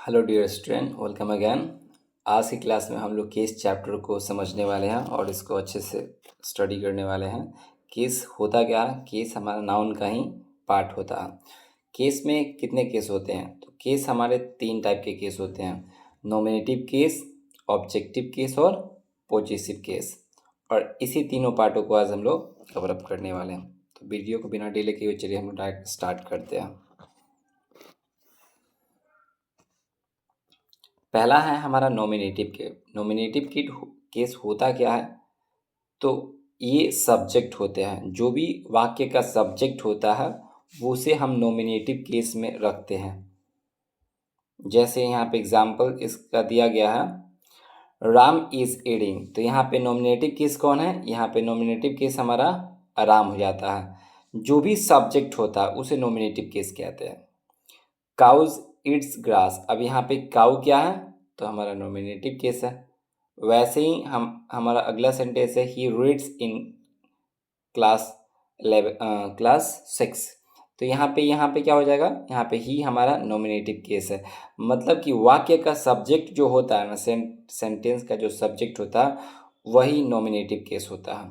Hello dear student, welcome again. आज की class में हम लोग केस चैप्टर को समझने वाले हैं और इसको अच्छे से स्टडी करने वाले हैं। केस होता क्या है? केस हमारा नाउन का ही पार्ट होता है। केस में कितने केस होते हैं? तो केस हमारे तीन टाइप के केस होते हैं: नॉमिनेटिव केस, ऑब्जेक्टिव केस और पॉजिटिव केस। और इसी तीनों पार्टों को आज हम लोग कवर अप करने वाले हैं। तो वीडियो को बिना डिले किए चलिए हम लोग डायरेक्ट स्टार्ट करते हैं। पहला है हमारा नॉमिनेटिव केस। नॉमिनेटिव केस होता क्या है? तो ये सब्जेक्ट होते हैं, जो भी वाक्य का सब्जेक्ट होता है वो उसे हम नॉमिनेटिव केस में रखते हैं। जैसे यहाँ पे एग्जाम्पल इसका दिया गया है, राम इज ईटिंग। तो यहाँ पे नॉमिनेटिव केस कौन है? यहाँ पे नॉमिनेटिव केस हमारा राम हो जाता है। जो भी सब्जेक्ट होता है उसे नॉमिनेटिव केस कहते हैं। Cows eats grass. अब यहाँ पे काउ क्या है? तो हमारा नॉमिनेटिव केस है। वैसे ही हमारा अगला सेंटेंस है, ही रीड्स इन क्लास 6। तो यहाँ पे क्या हो जाएगा? यहाँ पे ही हमारा नॉमिनेटिव केस है। मतलब कि वाक्य का सब्जेक्ट जो होता है ना, सेंटेंस का जो सब्जेक्ट होता है वही नॉमिनेटिव केस होता है।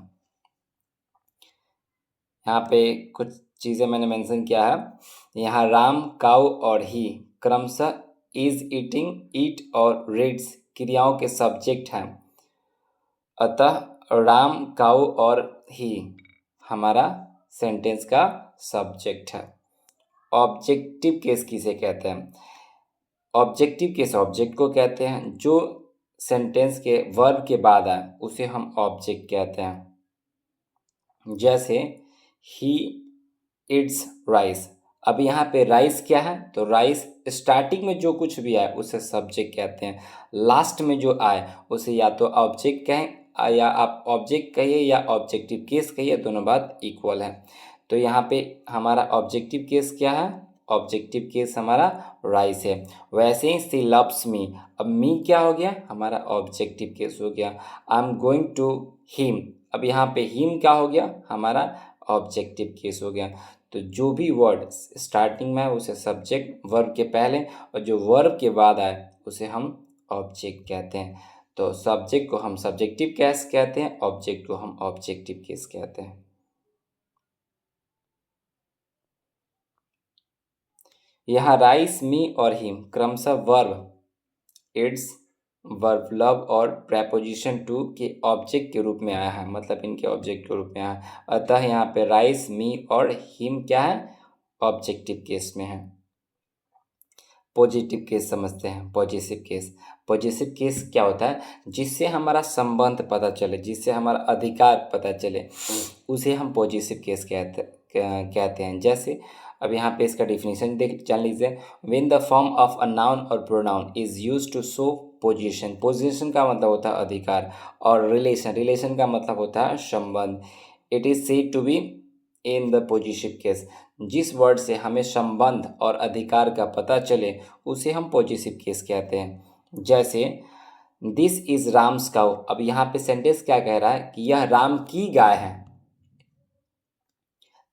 यहाँ पे कुछ चीज़ें मैंने मेंशन किया है। यहाँ राम, काउ और ही क्रमशः इज ईटिंग, ईट और रीड्स क्रियाओं के सब्जेक्ट हैं। अतः राम, काउ और ही हमारा सेंटेंस का सब्जेक्ट है। ऑब्जेक्टिव केस किसे कहते हैं? ऑब्जेक्टिव केस ऑब्जेक्ट को कहते हैं। जो सेंटेंस के वर्ब के बाद आए उसे हम ऑब्जेक्ट कहते हैं। जैसे ही इट्स राइस। अब यहाँ पे राइस क्या है? तो राइस स्टार्टिंग में जो कुछ भी आए उसे सब्जेक्ट कहते हैं। लास्ट में जो आए उसे या तो ऑब्जेक्ट कहें, या आप ऑब्जेक्ट कहिए या ऑब्जेक्टिव केस कहिए, दोनों बात इक्वल है। तो यहाँ पे हमारा ऑब्जेक्टिव केस क्या है? ऑब्जेक्टिव केस हमारा राइस है। वैसे ही सी लव्स मी। अब मी क्या हो गया? हमारा ऑब्जेक्टिव केस हो गया। I am going to him. अब यहाँ पे हिम क्या हो गया? हमारा ऑब्जेक्टिव केस हो गया। तो जो भी वर्ड स्टार्टिंग में है उसे सब्जेक्ट, वर्ब के पहले, और जो वर्ब के बाद आए उसे हम ऑब्जेक्ट कहते हैं। तो सब्जेक्ट को हम सब्जेक्टिव केस कहते हैं, ऑब्जेक्ट को हम ऑब्जेक्टिव केस कहते हैं। यहाँ राइस, मी और हिम क्रमशः वर्ब इट्स, वर्ब लव और प्रेपोजिशन टू के ऑब्जेक्ट के रूप में आया है। मतलब इनके ऑब्जेक्ट के रूप में आया है। अतः यहाँ पे राइस, मी और हिम क्या है? ऑब्जेक्टिव केस में है। पॉजिटिव केस समझते हैं। पॉजिटिव केस, पॉजिटिव केस क्या होता है? जिससे हमारा संबंध पता चले, जिससे हमारा अधिकार पता चले, उसे हम पॉजिटिव केस कहते हैं। जैसे अब यहाँ पे इसका डिफिनीशन देख जान लीजिए। When the form of a noun और pronoun is used to show position. Position का मतलब होता है अधिकार, और रिलेशन, रिलेशन का मतलब होता है संबंध। It is said to be in the positive case. जिस वर्ड से हमें संबंध और अधिकार का पता चले उसे हम पॉजिटिव केस कहते हैं। जैसे दिस इज राम्स काउ। अब यहाँ पे सेंटेंस क्या कह रहा है? कि यह राम की गाय है।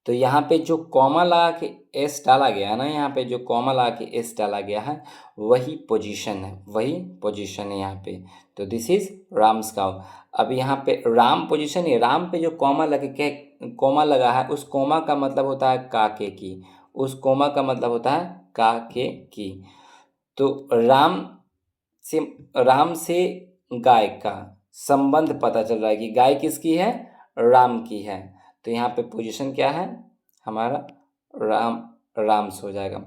तो यहाँ पे जो कॉमा लगा के एस डाला गया है ना, यहाँ पे जो कॉमा लगा के एस डाला गया है वही पोजीशन है, वही पोजीशन है यहाँ पे। तो दिस इज राम्स काउ। अब यहाँ पे राम पोजीशन है। राम पे जो कॉमा लगा है, उस कॉमा का मतलब होता है काके की। उस कॉमा का मतलब होता है काके की। तो से राम से गाय का संबंध पता चल रहा है कि गाय किसकी है? राम की है। तो यहाँ पे पोजीशन क्या है? हमारा राम, राम्स हो जाएगा।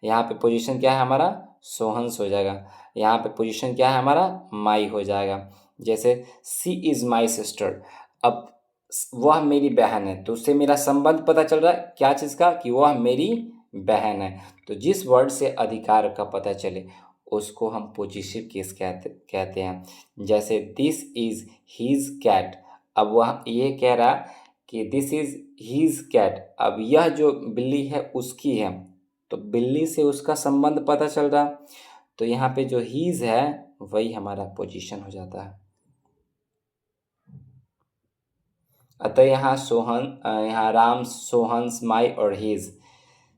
यहाँ पे पोजीशन क्या है? हमारा सोहंस हो जाएगा। यहाँ पे पोजीशन क्या है? हमारा माई हो जाएगा। जैसे सी इज़ माई सिस्टर। अब वह मेरी बहन है, तो उससे मेरा संबंध पता चल रहा है क्या चीज़ का? कि वह मेरी बहन है। तो जिस वर्ड से अधिकार का पता चले उसको हम पॉजिटिव केस कहते हैं। जैसे दिस इज हीज कैट। अब वह ये कह रहा कि दिस इज हीज कैट। अब यह जो बिल्ली है उसकी है, तो बिल्ली से उसका संबंध पता चल रहा। तो यहाँ पे जो हीज है वही हमारा पोजीशन हो जाता है। अतः यहाँ यहाँ राम, सोहंस, माई और हीज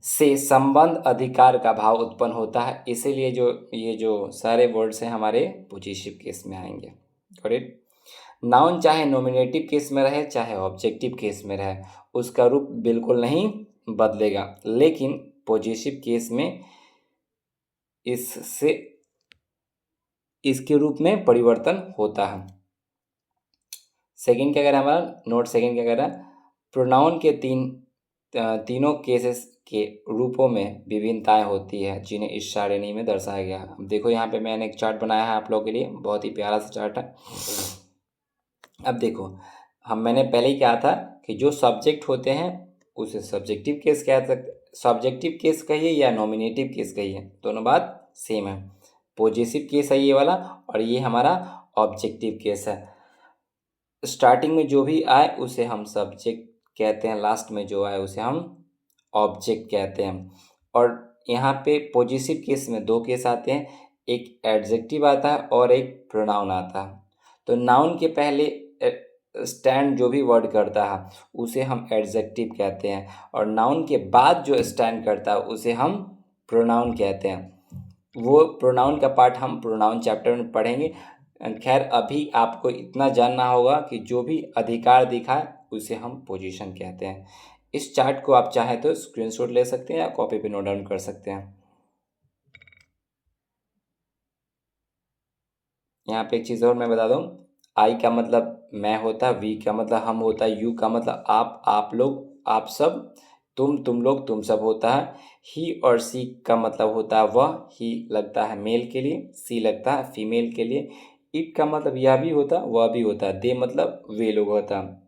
से संबंध अधिकार का भाव उत्पन्न होता है, इसीलिए ये जो सारे वर्ड्स हैं हमारे पॉजिटिव केस में आएंगे। Got it. नाउन चाहे नॉमिनेटिव केस में रहे चाहे ऑब्जेक्टिव केस में रहे, उसका रूप बिल्कुल नहीं बदलेगा, लेकिन पॉजिटिव केस में इसके रूप में परिवर्तन होता है। सेकंड क्या कह रहा है हमारा नोट, सेकंड क्या कह रहा है, प्रोनाउन के तीनों केसेस के रूपों में विभिन्नताएं होती है जिन्हें इस सारणी में दर्शाया गया है। अब देखो यहाँ पे मैंने एक चार्ट बनाया है आप लोगों के लिए, बहुत ही प्यारा सा चार्ट है। अब देखो मैंने पहले ही कहा था कि जो सब्जेक्ट होते हैं उसे सब्जेक्टिव केस कह सकते, सब्जेक्टिव केस कहिए या नॉमिनेटिव केस कहिए, दोनों बात सेम है। पॉजिटिव केस है ये वाला और ये हमारा ऑब्जेक्टिव केस है। स्टार्टिंग में जो भी आए उसे हम सब्जेक्ट कहते हैं, लास्ट में जो आए उसे हम ऑब्जेक्ट कहते हैं। और यहाँ पे पॉजिटिव केस में दो केस आते हैं, एक एडजेक्टिव आता है और एक प्रोनाउन आता है। तो नाउन के पहले स्टैंड जो भी वर्ड करता है उसे हम एडजेक्टिव कहते हैं, और नाउन के बाद जो स्टैंड करता है उसे हम प्रोनाउन कहते हैं। वो प्रोनाउन का पार्ट हम प्रोनाउन चैप्टर में पढ़ेंगे। खैर अभी आपको इतना जानना होगा कि जो भी अधिकार दिखाए उसे हम पोजीशन कहते हैं। इस चार्ट को आप चाहें तो स्क्रीनशॉट ले सकते हैं या कॉपी पे नोट डाउन कर सकते हैं। यहाँ पे एक चीज़ और मैं बता दूँ, आई का मतलब मैं होता है, वी का मतलब हम होता है, यू का मतलब आप लोग, आप सब, तुम लोग, तुम सब होता है। ही और सी का मतलब होता है वह, ही लगता है मेल के लिए, सी लगता है फीमेल के लिए। इट का मतलब यह भी होता है वह भी होता है, दे मतलब वे लोग होता है।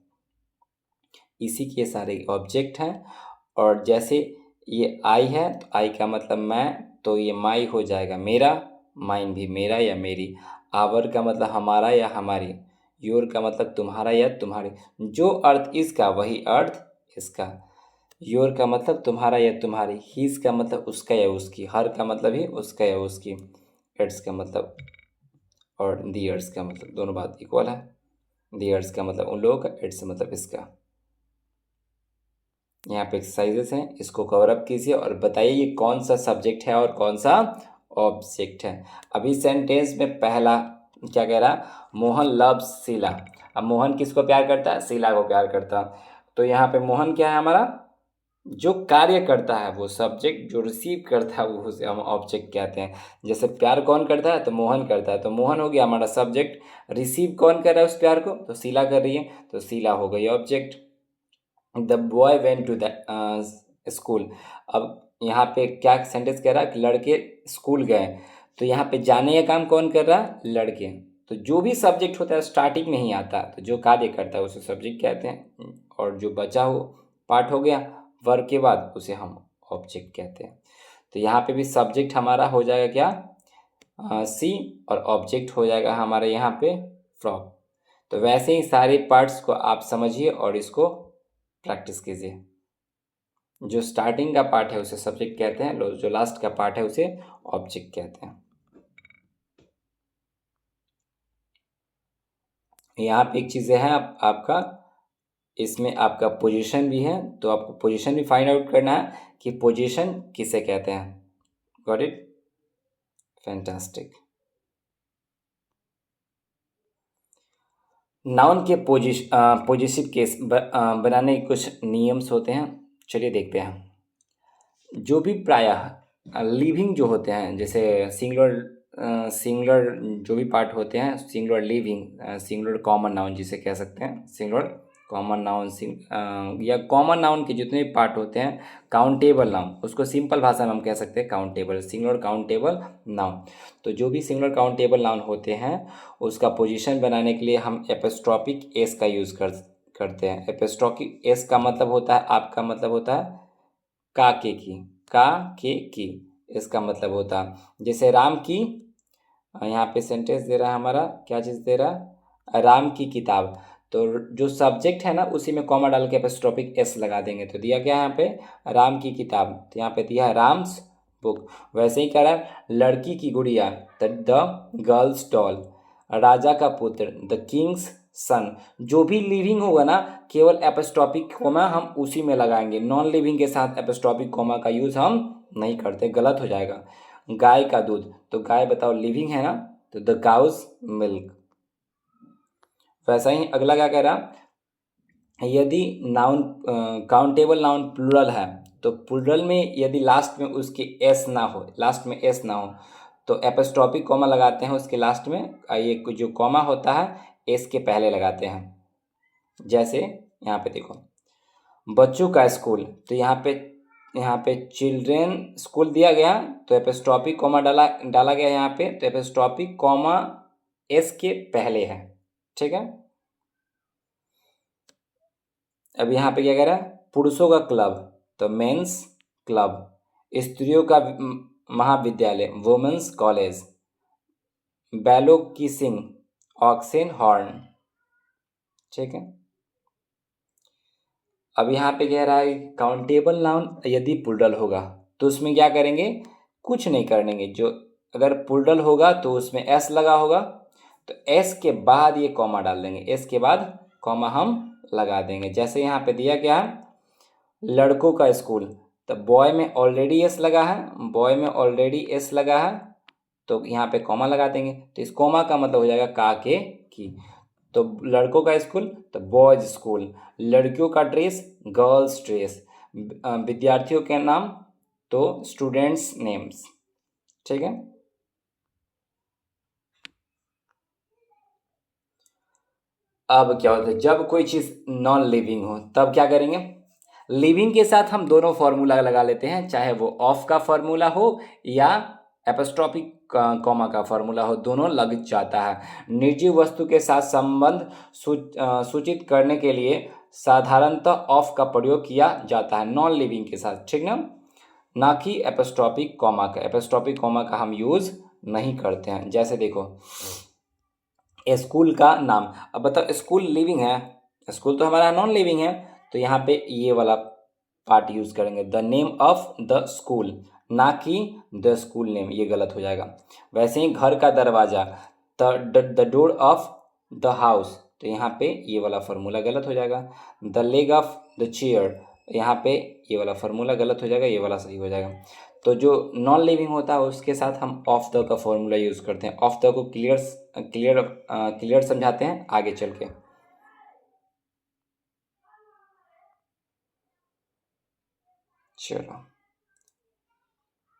इसी के सारे ऑब्जेक्ट हैं। और जैसे ये आई है तो आई का मतलब मैं, तो ये माई हो जाएगा मेरा, माइन भी मेरा या मेरी। आवर का मतलब हमारा या हमारी। योर का मतलब तुम्हारा या तुम्हारी। जो अर्थ इसका वही अर्थ इसका। योर का मतलब तुम्हारा या तुम्हारी। हीज का मतलब उसका या उसकी। हर का मतलब ही उसका या उसकी। इट्स का मतलब और दियर्स का मतलब, दोनों बात इक्वल है। दियर्स का मतलब उन लोगों का, इट्स मतलब इसका। यहाँ पे एक्सरसाइजेस हैं, इसको कवर अप कीजिए और बताइए ये कौन सा सब्जेक्ट है और कौन सा ऑब्जेक्ट है। अभी सेंटेंस में पहला क्या कह रहा, मोहन लव्स शीला। अब मोहन किसको प्यार करता है, शीला को प्यार करता है। तो यहाँ पे मोहन क्या है हमारा, जो कार्य करता है वो सब्जेक्ट, जो रिसीव करता है वो उसे हम ऑब्जेक्ट कहते हैं। जैसे प्यार कौन करता है, तो मोहन करता है, तो मोहन हो गया हमारा सब्जेक्ट। रिसीव कौन कर रहा है उस प्यार को, तो शीला कर रही है, तो शीला हो गई object. The boy went to the school. अब यहाँ पे क्या सेंटेंस कह रहा है कि लड़के स्कूल गए, तो यहाँ पे जाने का काम कौन कर रहा है, लड़के। तो जो भी सब्जेक्ट होता है स्टार्टिंग में ही आता है, तो जो कार्य करता है उसे सब्जेक्ट कहते हैं, और जो बचा हो पार्ट हो गया वर्ब के बाद उसे हम ऑब्जेक्ट कहते हैं। तो यहाँ पे भी सब्जेक्ट हमारा हो जाएगा क्या, सी, और ऑब्जेक्ट हो जाएगा हमारे यहाँ पे फ्रॉक। तो वैसे ही सारे पार्ट्स को आप समझिए और इसको प्रैक्टिस कीजिए। जो स्टार्टिंग का पार्ट है उसे सब्जेक्ट कहते हैं, जो लास्ट का पार्ट है उसे ऑब्जेक्ट कहते हैं। यहाँ पे एक चीज़ है आपका, इसमें आपका पोजीशन भी है, तो आपको पोजीशन भी फाइंड आउट करना है कि पोजीशन किसे कहते हैं। Got it, fantastic. नाउन के पॉजिटिव केस बनाने के कुछ नियम्स होते हैं, चलिए देखते हैं। जो भी प्रायः लिविंग जो होते हैं, जैसे सिंगुलर जो भी पार्ट होते हैं, singular living, singular common noun जिसे कह सकते हैं, सिंगुलर कॉमन नाउन, या कॉमन नाउन के जितने भी पार्ट होते हैं, काउंटेबल नाउन, उसको सिंपल भाषा में हम कह सकते हैं काउंटेबल, सिंगुलर काउंटेबल नाउन। तो जो भी सिंगुलर काउंटेबल नाउन होते हैं उसका पोजीशन बनाने के लिए हम एपोस्ट्रोफिक एस का यूज़ करते हैं। एपोस्ट्रोफिक एस का मतलब होता है, आपका मतलब होता है का के की, का के की, इसका मतलब होता है। जैसे राम की, यहाँ पे सेंटेंस दे रहा है हमारा, क्या चीज़ दे रहा है, राम की किताब। तो जो सब्जेक्ट है ना उसी में कॉमा डाल के एपोस्ट्रोफिक एस लगा देंगे, तो दिया क्या है यहाँ पे, राम की किताब, तो यहाँ पे दिया है राम्स बुक। वैसे ही कह रहा है लड़की की गुड़िया, द गर्ल्स डॉल। राजा का पुत्र, द किंग्स सन। जो भी लिविंग होगा ना केवल एपोस्ट्रोफिक कोमा हम उसी में लगाएंगे, नॉन लिविंग के साथ एपोस्ट्रोफिक कोमा का यूज़ हम नहीं करते, गलत हो जाएगा। गाय का दूध, तो गाय बताओ लिविंग है ना, तो द काउज मिल्क। वैसा ही अगला क्या कह रहा, यदि नाउन काउंटेबल नाउन प्लूरल है तो प्लूरल में यदि लास्ट में उसके एस ना हो, लास्ट में एस ना हो तो एपोस्ट्रोफिक कॉमा लगाते हैं उसके लास्ट में, ये जो कॉमा होता है एस के पहले लगाते हैं। जैसे यहाँ पे देखो बच्चों का स्कूल, तो यहाँ पे चिल्ड्रेन स्कूल दिया गया तो एपोस्ट्रोफिक कॉमा डाला गया यहाँ पे, तो एपोस्ट्रोफिक कॉमा एस के पहले है, ठीक है। अब यहाँ पे क्या कह रहा है, पुरुषों का क्लब तो मेंस क्लब, स्त्रियों का महाविद्यालय वुमेन्स कॉलेज, बैलो की सिंग ऑक्सेन हॉर्न, ठीक है। अब यहाँ पे कह रहा है काउंटेबल नाउन यदि प्लूरल होगा तो उसमें क्या करेंगे, कुछ नहीं करेंगे, जो अगर प्लूरल होगा तो उसमें एस लगा होगा तो एस के बाद ये कॉमा डाल देंगे, एस के बाद कॉमा हम लगा देंगे। जैसे यहाँ पे दिया गया है लड़कों का स्कूल, तो बॉय में ऑलरेडी एस लगा है, बॉय में ऑलरेडी एस लगा है तो यहाँ पे कॉमा लगा देंगे, तो इस कॉमा का मतलब हो जाएगा का के की। तो लड़कों का स्कूल तो बॉयज स्कूल, लड़कियों का ड्रेस गर्ल्स ड्रेस, विद्यार्थियों के नाम तो स्टूडेंट्स नेम्स, ठीक है। अब क्या होता है जब कोई चीज़ नॉन लिविंग हो तब क्या करेंगे, लिविंग के साथ हम दोनों फार्मूला लगा लेते हैं, चाहे वो ऑफ का फार्मूला हो या एपोस्ट्रोफिक कॉमा का फार्मूला हो, दोनों लग जाता है। निर्जीव वस्तु के साथ संबंध सूचित करने के लिए साधारणतः ऑफ का प्रयोग किया जाता है नॉन लिविंग के साथ, ठीक ना कि एपोस्ट्रोफिक कॉमा का। एपोस्ट्रोफिक कॉमा का हम यूज़ नहीं करते हैं। जैसे देखो स्कूल का नाम, अब बताओ स्कूल लिविंग है, स्कूल तो हमारा नॉन लिविंग है, तो यहाँ पे ये वाला पार्ट यूज़ करेंगे, the name of the school, ना कि द स्कूल नेम, ये गलत हो जाएगा। वैसे ही घर का दरवाज़ा, the door of the house, तो यहाँ पे ये वाला फार्मूला गलत हो जाएगा। The leg of the chair, यहाँ पे ये वाला फार्मूला गलत हो जाएगा, ये वाला सही हो जाएगा। तो जो नॉन लिविंग होता है उसके साथ हम ऑफ द का फॉर्मूला यूज़ करते हैं। ऑफ द को क्लियर समझाते हैं आगे चल के। चलो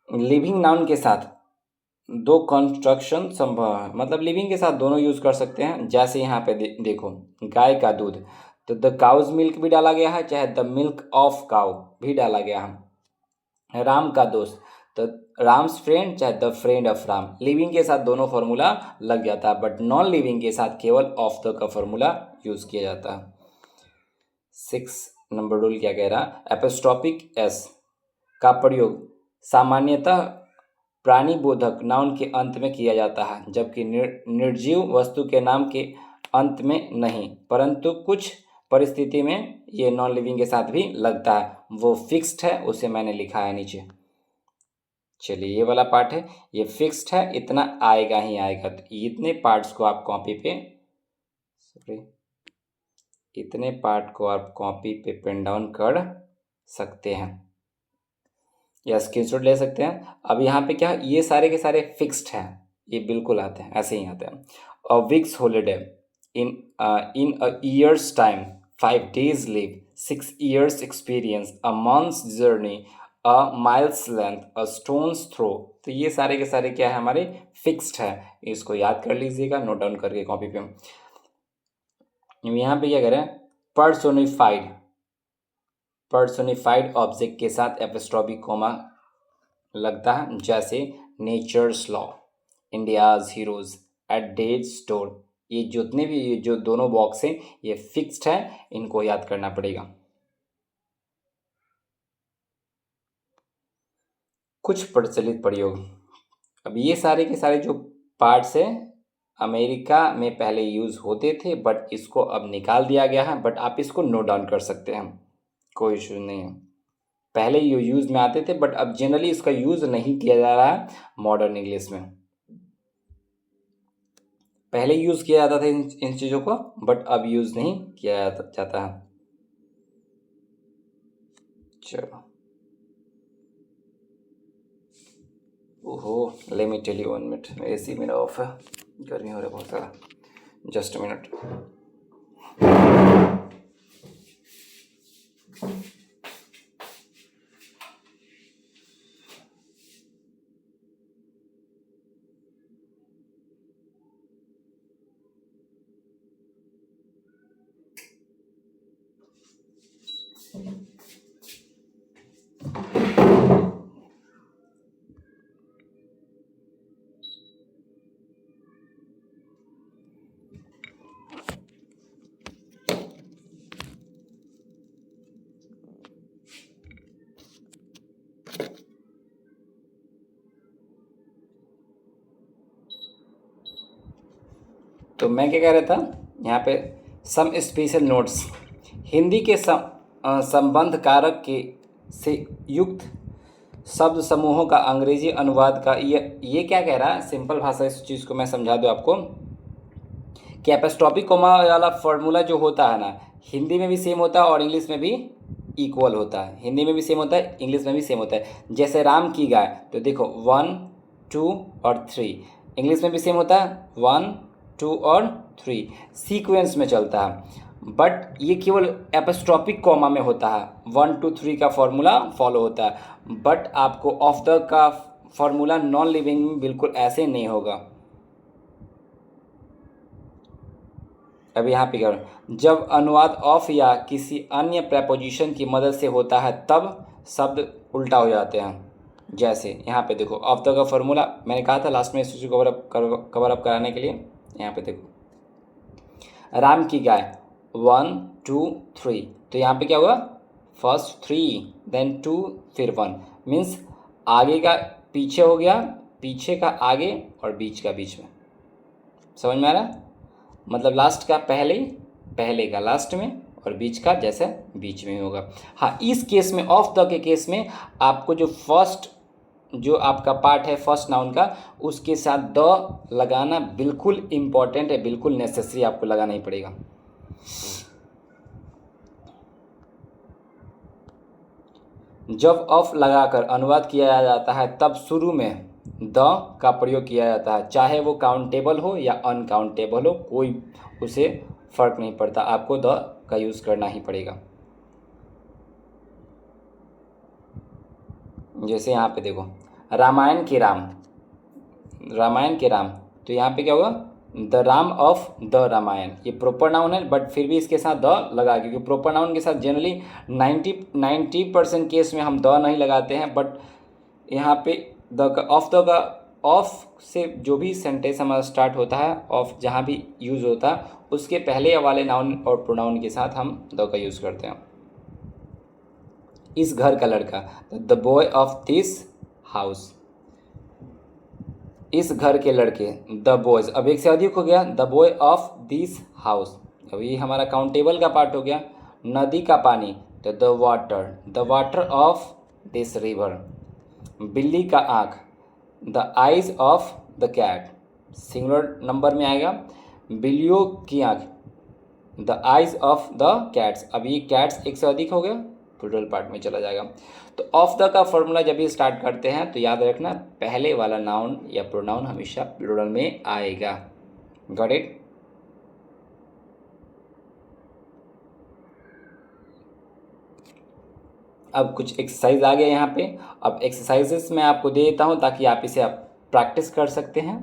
लिविंग नाउन के साथ दो कंस्ट्रक्शन संभव है, मतलब लिविंग के साथ दोनों यूज़ कर सकते हैं। जैसे यहाँ पे देखो गाय का दूध, तो द काउज मिल्क भी डाला गया है, चाहे द मिल्क ऑफ काउ भी डाला गया है। राम का दोस्त, तो राम्स फ्रेंड चाहे the friend of Ram, living के साथ दोनों फार्मूला लग जाता है, बट नॉन लिविंग के साथ केवल ऑफ द का फार्मूला यूज़ किया जाता है। 6 नंबर रूल क्या कह रहा है, एपोस्ट्रोफिक एस का प्रयोग सामान्यतः प्राणीबोधक नाउन के अंत में किया जाता है, जबकि निर्जीव वस्तु के नाम के अंत में नहीं, परंतु कुछ परिस्थिति में ये नॉन लिविंग के साथ भी लगता है, वो फिक्स्ड है, उसे मैंने लिखा है नीचे। चलिए ये वाला पार्ट है, ये फिक्स्ड है, इतना आएगा ही आएगा, तो इतने पार्ट्स को आप कॉपी पे इतने पार्ट को आप कॉपी पे पेन डाउन कर सकते हैं या स्क्रीनशॉट ले सकते हैं। अब यहाँ पे क्या ये सारे के सारे फिक्स्ड हैं, ये बिल्कुल आते हैं, ऐसे ही आते हैं। A week's holiday in in a year's time, 5 days leave, 6 years experience, a month's journey, a mile's length, a stone's throw, तो ये सारे के सारे क्या है हमारे फिक्स्ड है। इसको याद कर लीजिएगा नोट डाउन करके कॉपी पे। यहाँ पे क्या करें, पर्सोनिफाइड ऑब्जेक्ट के साथ एपोस्ट्रोफी कोमा लगता है, जैसे नेचर्स लॉ, इंडियाज हीरोज, एट डेट स्टोर, ये जितने भी ये जो दोनों बॉक्स हैं ये फिक्स्ड है, इनको याद करना पड़ेगा। कुछ प्रचलित प्रयोग, अब ये सारे के सारे जो पार्ट्स हैं अमेरिका में पहले यूज़ होते थे, बट इसको अब निकाल दिया गया है, बट आप इसको नोट डाउन कर सकते हैं, कोई इशू नहीं है। पहले ये यूज़ में आते थे बट अब जनरली इसका यूज़ नहीं किया जा रहा है मॉडर्न इंग्लिश में। पहले यूज़ किया जाता था इन चीज़ों को, बट अब यूज़ नहीं किया जाता है। चलो, ओहो, let me tell you 1 minute, AC मेरा ऑफ है, गर्मी हो रहा है बहुत ज़्यादा, जस्ट अ मिनट। तो मैं क्या कह रहा था यहाँ पे, सम स्पेशल नोट्स, हिंदी के संबंध कारक के से युक्त शब्द समूहों का अंग्रेजी अनुवाद का ये क्या कह रहा है, सिंपल भाषा इस चीज़ को मैं समझा दूँ आपको कि एपोस्ट्रोफी कोमा वाला फॉर्मूला जो होता है ना, हिंदी में भी सेम होता है और इंग्लिश में भी इक्वल होता है। हिंदी में भी सेम होता है, इंग्लिश में भी सेम होता है। जैसे राम की गाय, तो देखो 1 2 और 3, इंग्लिश में भी सेम होता है 1 2 और 3, सीक्वेंस में चलता है। बट ये केवल एपोस्ट्रोफिक कॉमा में होता है, 1 2 3 का फॉर्मूला फॉलो होता है। बट आपको ऑफ द का फॉर्मूला नॉन लिविंग में बिल्कुल ऐसे नहीं होगा। अब यहाँ पे क्या हो रहा है, जब अनुवाद ऑफ या किसी अन्य प्रेपोजिशन की मदद से होता है तब शब्द उल्टा हो जाते हैं। जैसे यहाँ पे देखो, ऑफ द का फॉर्मूला मैंने कहा था लास्ट में इस चीज़ को कवर अप कराने के लिए। यहाँ पे देखो, राम की गाय 1 2 3, तो यहाँ पे क्या हुआ, फर्स्ट 3 देन 2 फिर 1, मीन्स आगे का पीछे हो गया, पीछे का आगे और बीच का बीच में। समझ में आ रहा है? मतलब लास्ट का पहले, पहले का लास्ट में और बीच का जैसे बीच में होगा। हाँ, इस केस में ऑफ द के केस में आपको जो फर्स्ट जो आपका पार्ट है फर्स्ट नाउन का, उसके साथ द लगाना बिल्कुल इम्पॉर्टेंट है, बिल्कुल नेसेसरी, आपको लगाना ही पड़ेगा। जब ऑफ लगाकर अनुवाद किया जाता है तब शुरू में द का प्रयोग किया जाता है, चाहे वो काउंटेबल हो या अनकाउंटेबल हो, कोई उसे फर्क नहीं पड़ता, आपको द का यूज़ करना ही पड़ेगा। जैसे यहाँ पे देखो, रामायण के राम, रामायण के राम, तो यहाँ पे क्या होगा, the Ram of the Ramayana. ये प्रॉपर नाउन है बट फिर भी इसके साथ द लगा, क्योंकि प्रॉपर नाउन के साथ जनरली 90% केस में हम द नहीं लगाते हैं, बट यहाँ पे द का ऑफ से जो भी सेंटेंस हमारा स्टार्ट होता है, ऑफ जहाँ भी यूज़ होता है, उसके पहले वाले नाउन और प्रोनाउन के साथ हम द का यूज़ करते हैं। इस घर का लड़का, the boy of this house, इस घर के लड़के, द बॉयज़, अब एक से अधिक हो गया, the boy of this house, अब ये हमारा काउंटेबल का पार्ट हो गया। नदी का पानी, तो the water of this river. बिल्ली का आँख, the eyes of the cat, singular number में आएगा। बिल्लियों की आँख, the eyes of the cats, अब ये कैट्स एक से अधिक हो गया, प्लूरल पार्ट में चला जाएगा। तो ऑफ द का फॉर्मूला जब भी स्टार्ट करते हैं तो याद रखना, पहले वाला नाउन या प्रोनाउन हमेशा प्लूरल में आएगा। Got it? अब कुछ एक्सरसाइज आ गया यहाँ पे। अब एक्सरसाइजेस मैं आपको दे देता हूँ ताकि आप इसे प्रैक्टिस कर सकते हैं।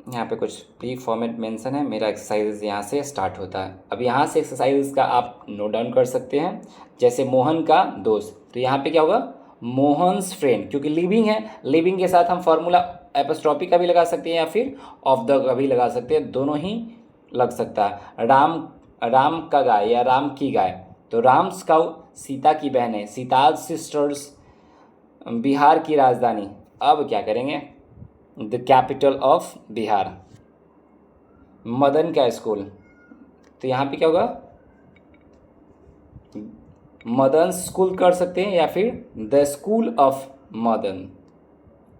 यहाँ पे कुछ प्री फॉर्मेट मेंशन है, मेरा एक्सरसाइज यहाँ से स्टार्ट होता है। अब यहाँ से एक्सरसाइज का आप नोट डाउन कर सकते हैं। जैसे मोहन का दोस्त, तो यहाँ पे क्या होगा, मोहन्स फ्रेंड, क्योंकि लिविंग है, लिविंग के साथ हम फॉर्मूला एपोस्ट्रोफी का भी लगा सकते हैं या फिर ऑफ द का भी लगा सकते हैं, दोनों ही लग सकता है। राम का गाय या राम की गाय, तो राम्स काउ सीता की बहन है, सीताज सिस्टर्स बिहार की राजधानी। अब क्या करेंगे, the capital of Bihar. Madan का स्कूल, तो यहाँ पे क्या होगा, मदन स्कूल कर सकते हैं या फिर द स्कूल ऑफ मदन।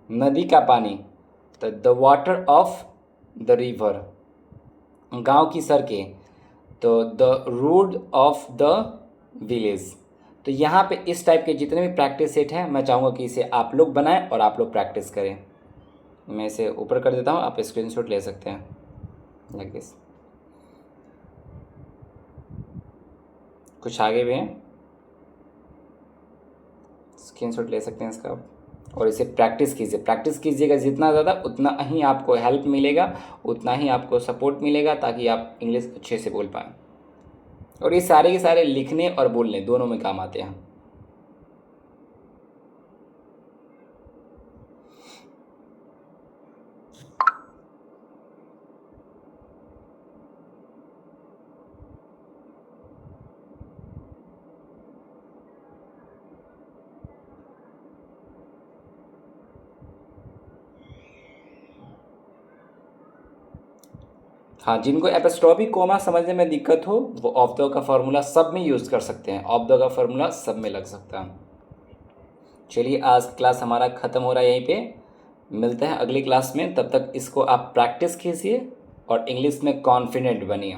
नदी का पानी, तो the water of the river, गांव की सड़कें, तो the road of the village. तो यहाँ पे इस टाइप के जितने भी प्रैक्टिस सेट हैं मैं चाहूँगा कि इसे आप लोग बनाएं और आप लोग प्रैक्टिस करें। मैं इसे ऊपर कर देता हूँ, आप स्क्रीनशॉट ले सकते हैं लाइक दिस। कुछ आगे भी हैं, स्क्रीनशॉट ले सकते हैं इसका और इसे प्रैक्टिस कीजिए। प्रैक्टिस कीजिएगा जितना ज़्यादा उतना ही आपको हेल्प मिलेगा, उतना ही आपको सपोर्ट मिलेगा, ताकि आप इंग्लिश अच्छे से बोल पाएँ। और ये सारे के सारे लिखने और बोलने दोनों में काम आते हैं। हाँ, जिनको एपस्ट्रॉफी कोमा समझने में दिक्कत हो वो ऑफ द का फार्मूला सब में यूज़ कर सकते हैं। ऑफ द का फार्मूला सब में लग सकता है। चलिए, आज क्लास हमारा ख़त्म हो रहा है यहीं पे। मिलते हैं अगली क्लास में, तब तक इसको आप प्रैक्टिस कीजिए और इंग्लिश में कॉन्फिडेंट बनिए।